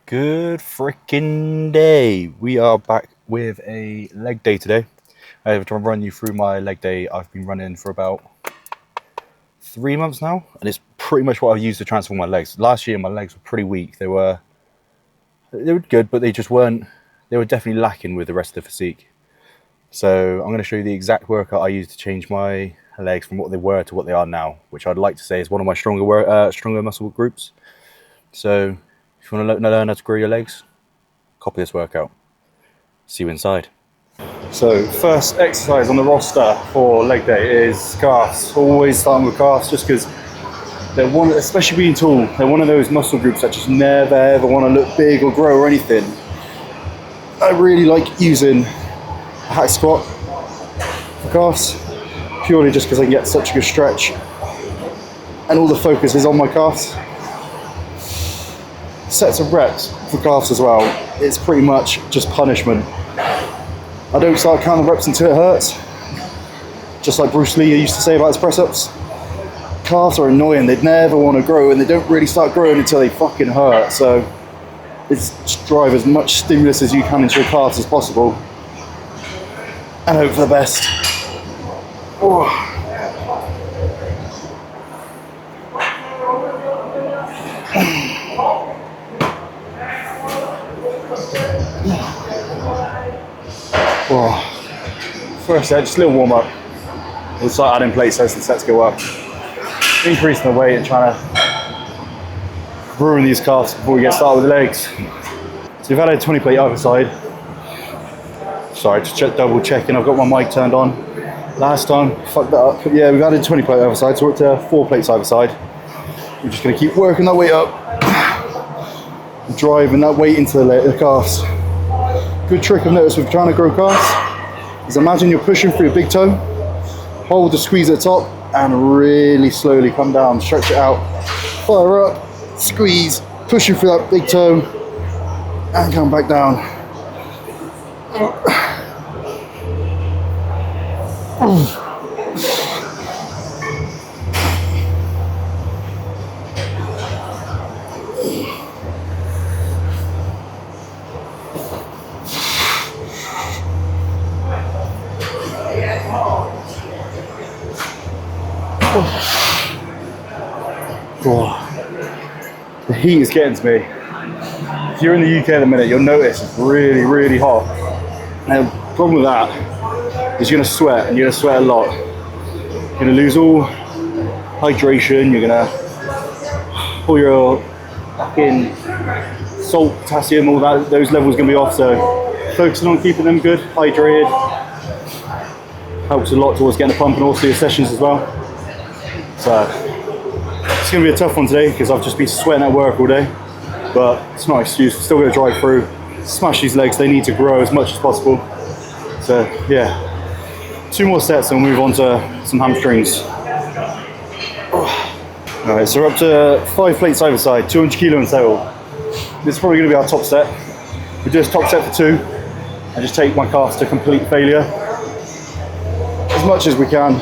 Good freaking day. We are back with a leg day today. I have to run you through my leg day. I've been running for about 3 months now, and it's pretty much what I've used to transform my legs. Last year, my legs were pretty weak. They were good, but they were definitely lacking with the rest of the physique. So I'm going to show you the exact workout I used to change my legs from what they were to what they are now, which I'd like to say is one of my stronger muscle groups. So if you want to learn how to grow your legs, copy this workout. See you inside. So first exercise on the roster for leg day is calves. Always starting with calves just because especially being tall, they're one of those muscle groups that just never ever want to look big or grow or anything. I really like using a hack squat for calves, purely just because I can get such a good stretch and all the focus is on my calves. Sets of reps for calves as well, it's pretty much just punishment. I don't start counting the reps until it hurts. Just like Bruce Lee used to say about his press-ups. Calves are annoying, they'd never want to grow and they don't really start growing until they fucking hurt. So it's drive as much stimulus as you can into your calves as possible and hope for the best. Oh. First set, just a little warm up. We'll start adding plates as the sets go up. Increasing the weight and trying to ruin these calves before we get started with the legs. So we've added 20 plate either side. Sorry, just double checking. I've got my mic turned on. Last time, fucked that up. Yeah, we've added 20 plate either side, so we're up to 4 plates either side. We're just going to keep working that weight up, driving that weight into the calves. Good trick I've noticed with trying to grow calves is imagine you're pushing through your big toe, hold the squeeze at the top, and really slowly come down, stretch it out, fire up, squeeze, pushing through that big toe, and come back down. The heat is getting to me. If you're in the UK at the minute, you'll notice it's really, really hot. And the problem with that is you're gonna sweat, and you're gonna sweat a lot. You're gonna lose all hydration, you're gonna all your fucking salt, potassium, all that, those levels are gonna be off. So focusing on keeping them good, hydrated, helps a lot towards getting a pump and also your sessions as well. So it's going to be a tough one today because I've just been sweating at work all day, but it's not an excuse. We're still going to drive through, smash these legs. They need to grow as much as possible. So yeah, 2 more sets and we'll move on to some hamstrings. All right, so we're up to 5 plates either side, 200 kilo in total. This is probably going to be our top set. We do this top set for 2 and just take my calves to complete failure as much as we can,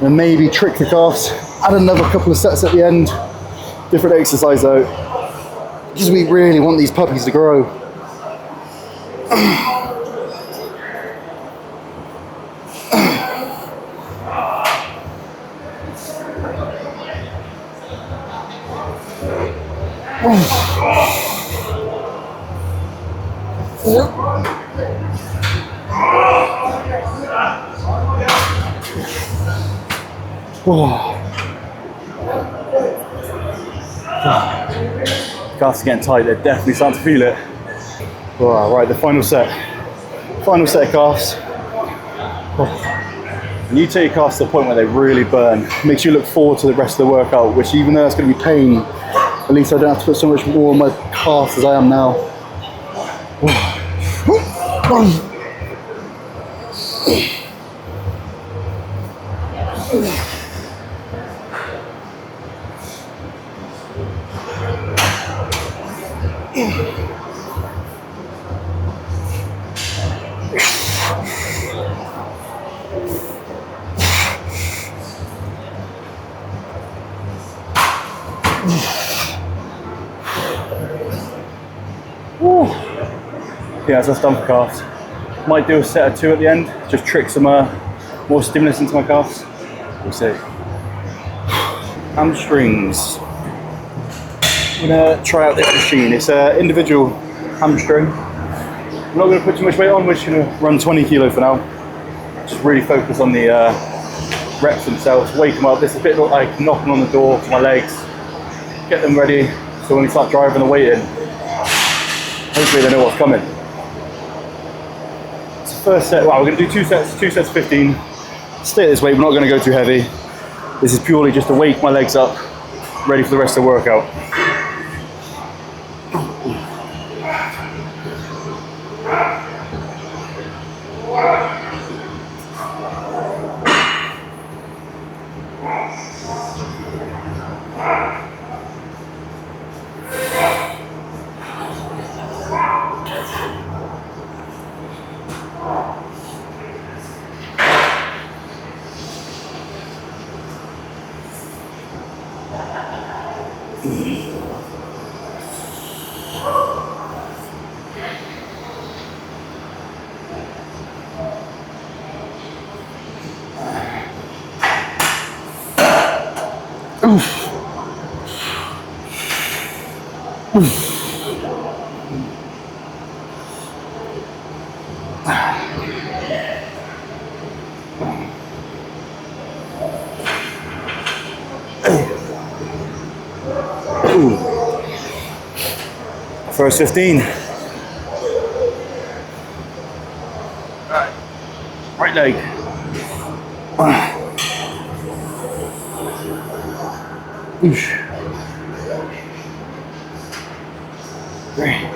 and maybe trick the calves. Add another couple of sets at the end. Different exercise though, because we really want these puppies to grow. Calves are getting tight, they're definitely starting to feel it. Right, the final set. Final set of calves. And you take your calves to the point where they really burn. Makes you look forward to the rest of the workout, which even though it's going to be pain, at least I don't have to put so much more on my calves as I am now. Woo. Yeah, so that's done for calves. Might do a set of 2 at the end, just trick some more stimulus into my calves. We'll see. Hamstrings. I'm gonna try out this machine. It's an individual hamstring. I'm not gonna put too much weight on, we're just gonna run 20 kilo for now. Just really focus on the reps themselves, wake them up. This is a bit like knocking on the door for my legs, get them ready so when we start driving the weight in, hopefully they know what's coming. So first set, wow, we're gonna do 2 sets of 15. Stay at this weight, we're not gonna go too heavy. This is purely just to wake my legs up, ready for the rest of the workout. First 15. Right, right leg. Oosh. 3.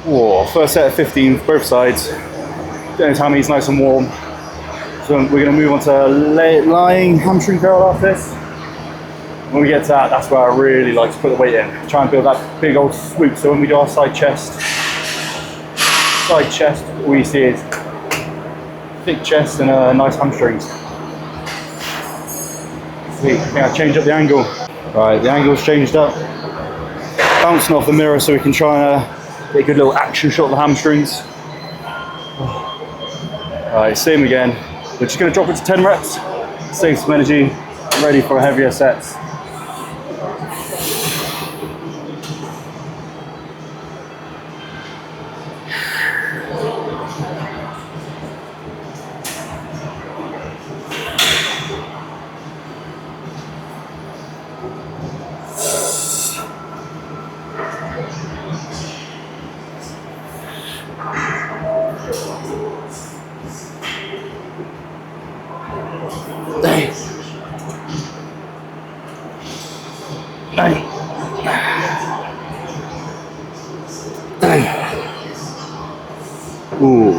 Whoa, first set of 15, both sides. Getting tummies nice and warm. So we're going to move on to lying hamstring curl after this. When we get to that, that's where I really like to put the weight in. Try and build that big old swoop. So when we do our side chest, all you see is thick chest and nice hamstrings. Sweet. I think I changed up the angle. Right, the angle's changed up. Bouncing off the mirror so we can try and get a good little action shot of the hamstrings. Alright, same again. We're just going to drop it to 10 reps, save some energy, ready for heavier sets. Ooh,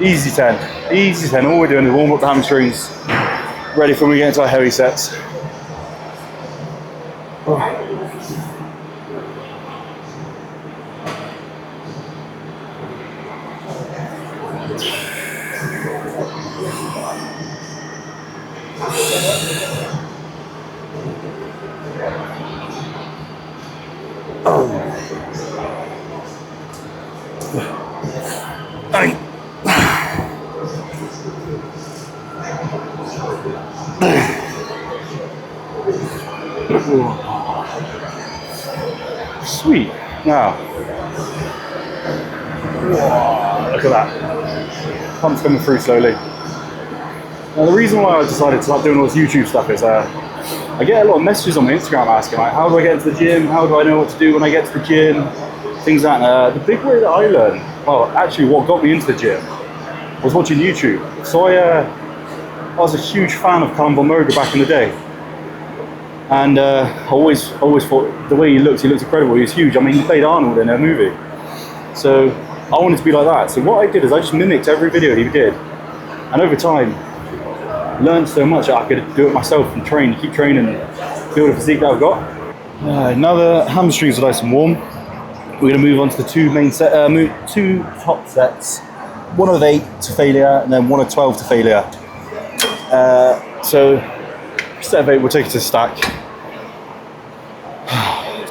easy 10, easy 10. All we're doing is warm up the hamstrings, ready for when we get into our heavy sets. Sweet. Now, whoa, look at that. Pump's coming through slowly. Now, the reason why I decided to start doing all this YouTube stuff is I get a lot of messages on my Instagram asking, like, how do I get into the gym? How do I know what to do when I get to the gym? Things like that. The big way that I learned, well, actually what got me into the gym was watching YouTube. So I was a huge fan of Callum Von Moger back in the day. And I always thought the way he looked incredible. He was huge. I mean, he played Arnold in a movie. So I wanted to be like that. So what I did is I just mimicked every video he did. And over time, learned so much that I could do it myself and keep training, build a physique that I've got. Now the hamstrings are nice and warm. We're going to move on to the two top sets. 1 of 8 to failure, and then 1 of 12 to failure. So set of 8, we'll take it to stack.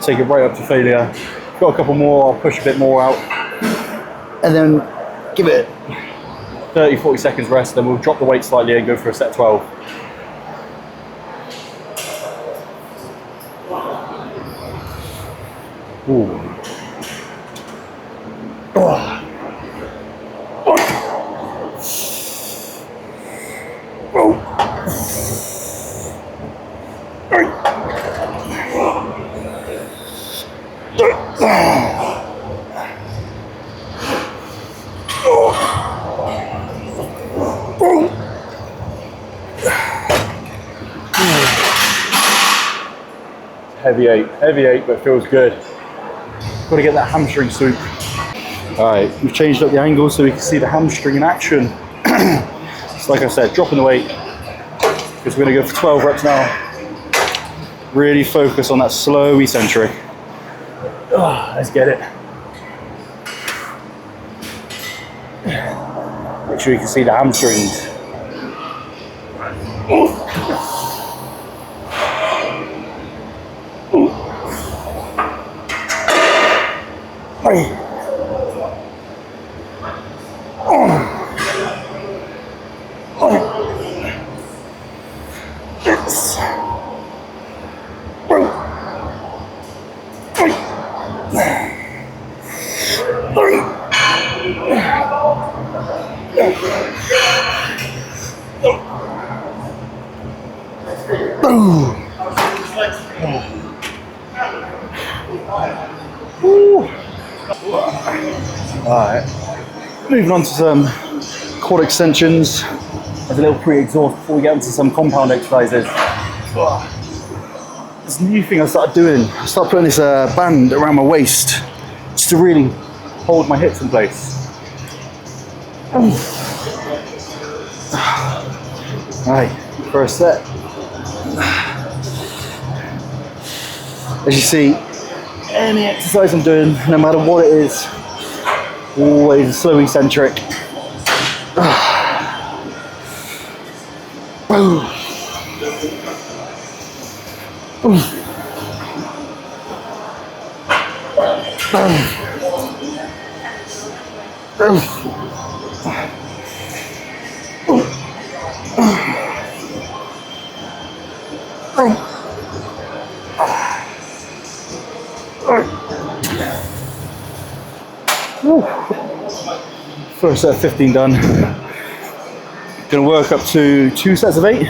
Take it right up to failure. Got a couple more, I'll push a bit more out. And then give it 30-40 seconds rest, then we'll drop the weight slightly and go for a set 12. Ooh. Oh. Heavy eight, but it feels good. Got to get that hamstring sweep. All right, we've changed up the angle so we can see the hamstring in action. So like I said, dropping the weight, because we're going to go for 12 reps now. Really focus on that slow eccentric. Let's get it. Make sure you can see the hamstrings. Alright, moving on to some quad extensions as a little pre-exhaust before we get into some compound exercises. This new thing I started doing, I started putting this band around my waist just to really hold my hips in place. Alright, first set. As you see, any exercise I'm doing, no matter what it is, always a slow eccentric. First set of 15 done. Gonna work up to 2 sets of 8.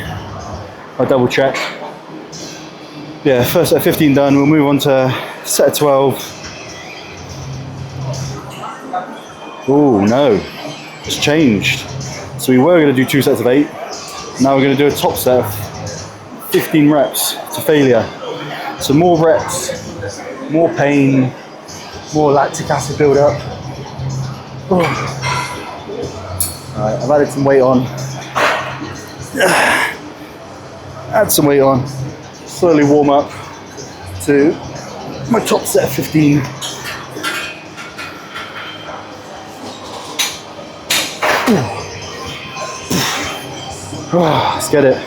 I'll double check. Yeah, first set of 15 done. We'll move on to set of 12. Oh no, it's changed. So we were gonna do 2 sets of 8. Now we're gonna do a top set of 15 reps to failure. So more reps, more pain, more lactic acid build up. Alright, I've added some weight on. Add some weight on. Slowly warm up to my top set of 15. Let's get it.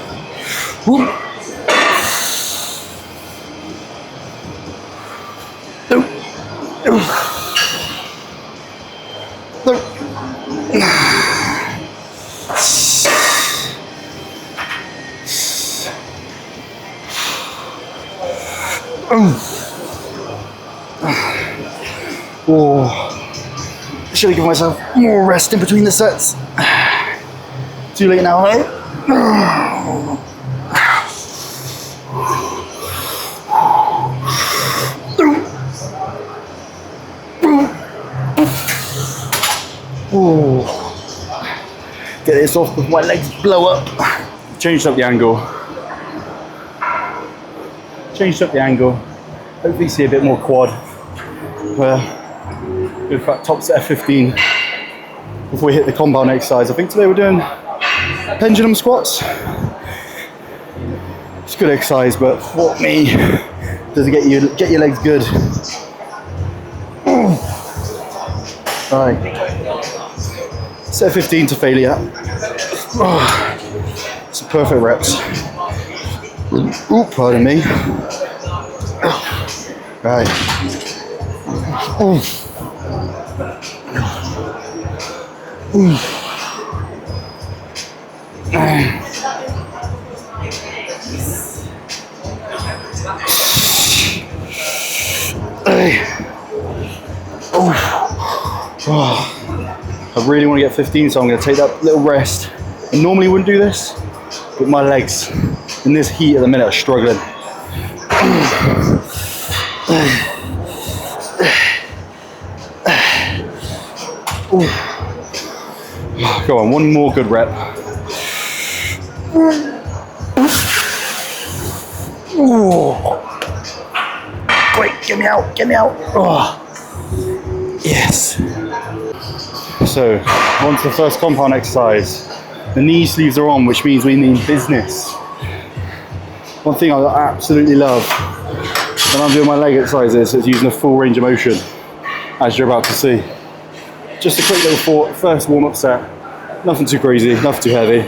I should have given myself more rest in between the sets. Too late now, though. Ooh. Get this off before my legs blow up. Changed up the angle. Hopefully see a bit more quad. In fact, top set of 15 before we hit the compound exercise. I think today we're doing pendulum squats. It's a good exercise, but for me, does it get your legs good? Right. Set of 15 to failure. Some perfect reps. Ooh, pardon me. Right. Ooh. Ooh. I really want to get 15, so I'm going to take that little rest. I normally wouldn't do this, but my legs in this heat at the minute are struggling. Go on, one more good rep. Great, get me out. Oh. Yes. So, on to the first compound exercise. The knee sleeves are on, which means we mean business. One thing I absolutely love when I'm doing my leg exercises is using a full range of motion, as you're about to see. Just a quick little first warm-up set. Nothing too crazy, nothing too heavy.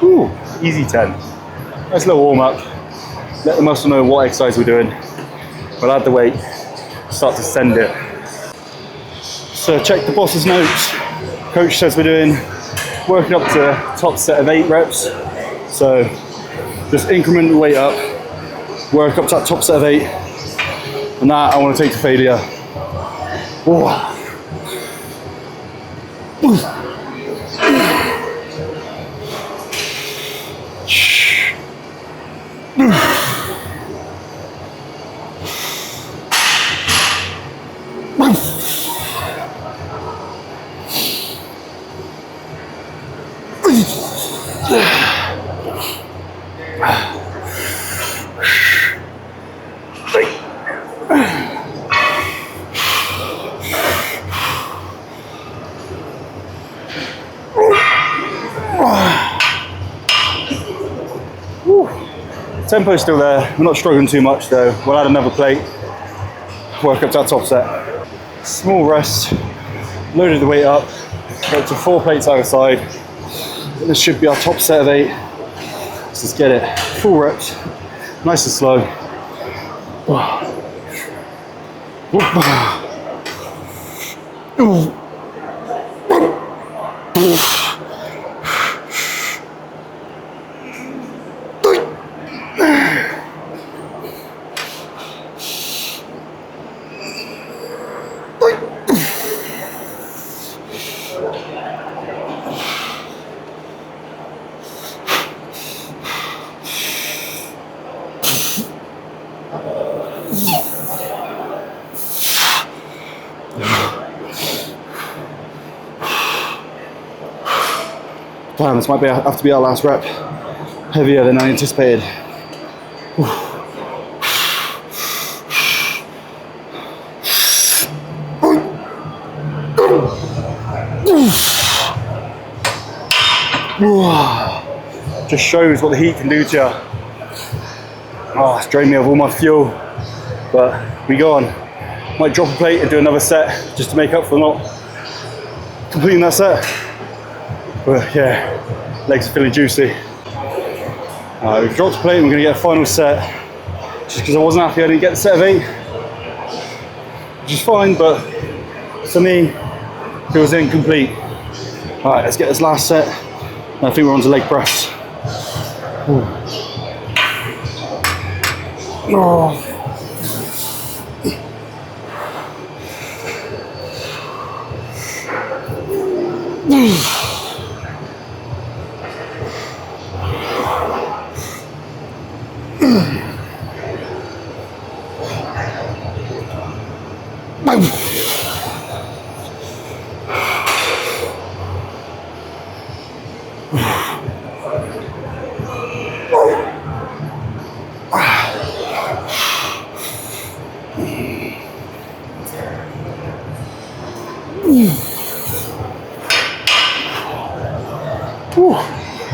Ooh, easy 10. Nice little warm up. Let the muscle know what exercise we're doing. We'll add the weight, start to send it. So check the boss's notes. Coach says we're doing working up to top set of 8 reps. So just increment the weight up, work up to that top set of 8. And that I want to take to failure. Ooh. Tempo's still there, we're not struggling too much though. We'll add another plate, work up to that top set. Small rest, loaded the weight up, go up to 4 plates either side. This should be our top set of 8. Let's just get it. Full reps, nice and slow. Damn, this might have to be our last rep. Heavier than I anticipated. Just shows what the heat can do to you. Oh, it's drained me of all my fuel. But we go on. Might drop a plate and do another set just to make up for not completing that set. But yeah, legs are feeling juicy. We've dropped a plate and we're going to get a final set. Just because I wasn't happy I didn't get the set of 8. which is fine, but for me, feels incomplete. All right, let's get this last set. I think we're on to leg press. Ooh. Oh.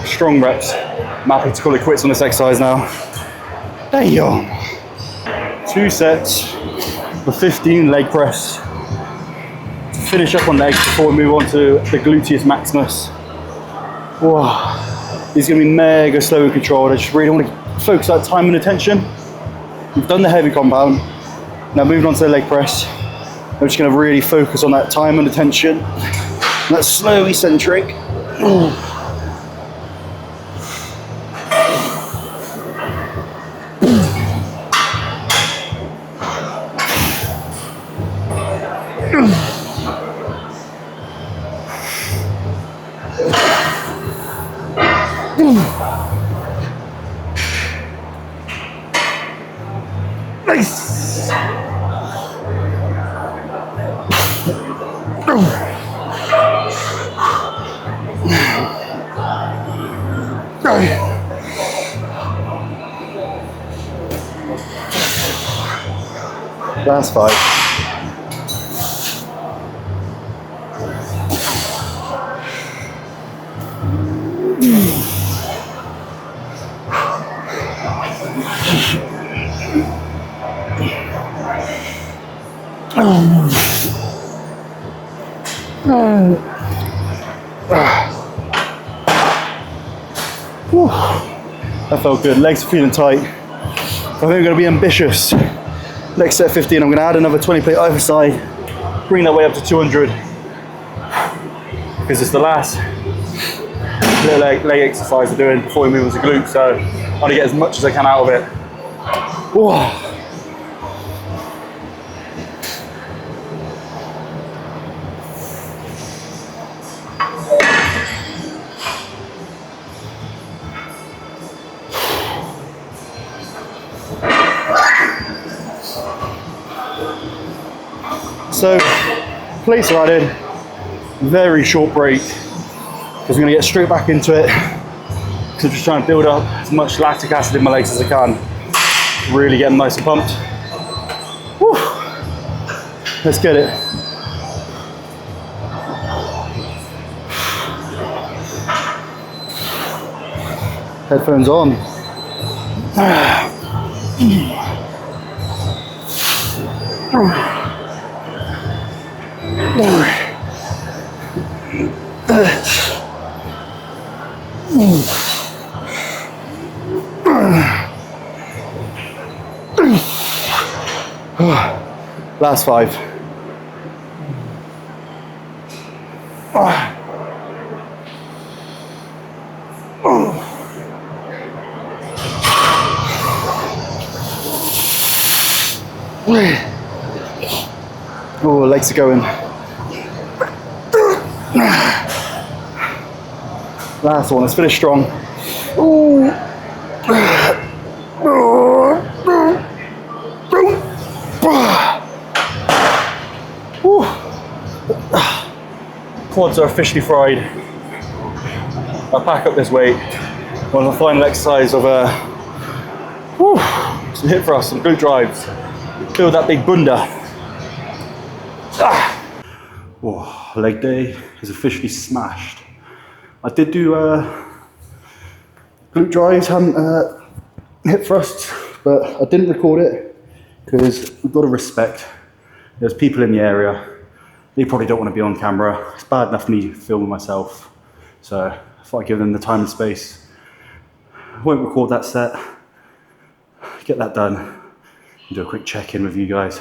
Strong reps. I'm happy to call it quits on this exercise now. Damn. 2 sets of 15 leg press to finish up on legs before we move on to the gluteus maximus. Whoa. These are going to be mega slow and controlled. I just really want to focus on time and attention. We've done the heavy compound. Now moving on to the leg press. I'm just going to really focus on that time and attention. That slow eccentric. Nice. Last 5. That felt good. Legs are feeling tight. I think I'm going to be ambitious. Next set 15, I'm going to add another 20 plate either side, bring that way up to 200, because it's the last little leg exercise we're doing before we move on to glutes, so I want to get as much as I can out of it. Whoa. So, plates are added, very short break, because we're going to get straight back into it, because I'm just trying to build up as much lactic acid in my legs as I can, really get them nice and pumped. Whew. Let's get it. Headphones on. Last 5. Oh, legs are going. Last one, let's finish strong. Quads are officially fried. I'll pack up this weight. One of the final exercise of some hip thrusts, some glute drives. Build that big bunda. Oh, leg day is officially smashed. I did do glute drives, hip thrusts, but I didn't record it because we've got to respect. There's people in the area. They probably don't want to be on camera. It's bad enough me filming myself. So I thought I'd give them the time and space. I won't record that set. Get that done. And do a quick check-in with you guys.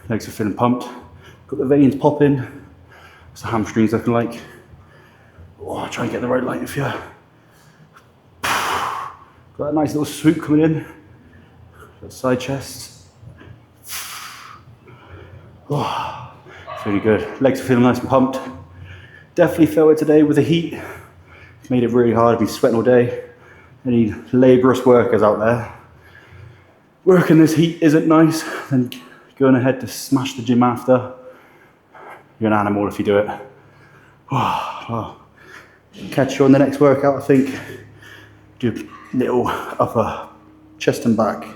Legs are feeling pumped. Got the veins popping. What's the hamstrings looking like? Oh, try and get the right lighting for you. Got that nice little swoop coming in. Got side chest. Oh, feeling good. Legs are feeling nice and pumped. Definitely felt it today with the heat. Made it really hard. I've been sweating all day. Any laborious workers out there, working this heat isn't nice, then going ahead to smash the gym after, you're an animal if you do it. Catch you on the next workout, I think. Do a little upper chest and back.